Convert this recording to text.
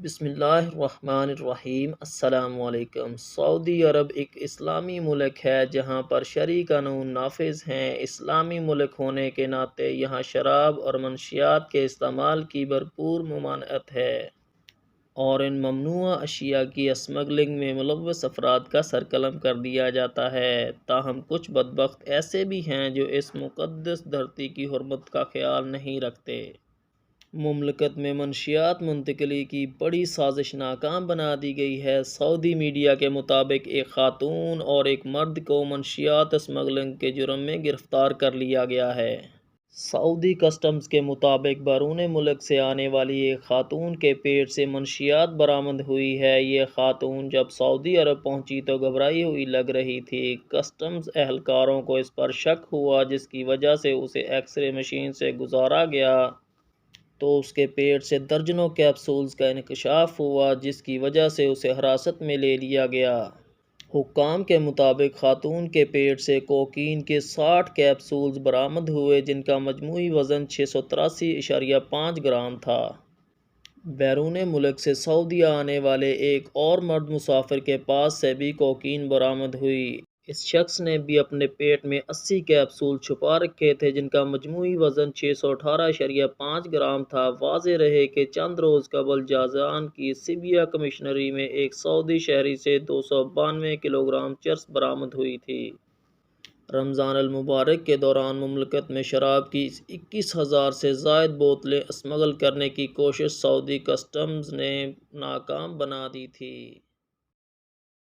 بسم اللہ الرحمن الرحیم۔ السلام علیکم۔ سعودی عرب ایک اسلامی ملک ہے جہاں پر شرعی قانون نافذ ہیں۔ اسلامی ملک ہونے کے ناطے یہاں شراب اور منشیات کے استعمال کی بھرپور ممانعت ہے اور ان ممنوعہ اشیاء کی اسمگلنگ میں ملوث افراد کا سر قلم کر دیا جاتا ہے۔ تاہم کچھ بدبخت ایسے بھی ہیں جو اس مقدس دھرتی کی حرمت کا خیال نہیں رکھتے۔ مملکت میں منشیات منتقلی کی بڑی سازش ناکام بنا دی گئی ہے۔ سعودی میڈیا کے مطابق ایک خاتون اور ایک مرد کو منشیات اسمگلنگ کے جرم میں گرفتار کر لیا گیا ہے۔ سعودی کسٹمز کے مطابق بیرون ملک سے آنے والی ایک خاتون کے پیٹ سے منشیات برآمد ہوئی ہے۔ یہ خاتون جب سعودی عرب پہنچی تو گھبرائی ہوئی لگ رہی تھی۔ کسٹمز اہلکاروں کو اس پر شک ہوا جس کی وجہ سے اسے ایکس رے مشین سے گزارا گیا تو اس کے پیٹ سے درجنوں کیپسولز کا انکشاف ہوا جس کی وجہ سے اسے حراست میں لے لیا گیا۔ حکام کے مطابق خاتون کے پیٹ سے کوکین کے 60 کیپسولز برآمد ہوئے جن کا مجموعی وزن 683.5 گرام تھا۔ بیرون ملک سے سعودیہ آنے والے ایک اور مرد مسافر کے پاس سے بھی کوکین برآمد ہوئی۔ اس شخص نے بھی اپنے پیٹ میں 80 کیپسول چھپا رکھے تھے جن کا مجموعی وزن 618.5 گرام تھا۔ واضح رہے کہ چند روز قبل جازان کی سیبیا کمشنری میں ایک سعودی شہری سے 292 کلو گرام چرس برآمد ہوئی تھی۔ رمضان المبارک کے دوران مملکت میں شراب کی 21,000 سے زائد بوتلیں اسمگل کرنے کی کوشش سعودی کسٹمز نے ناکام بنا دی تھی۔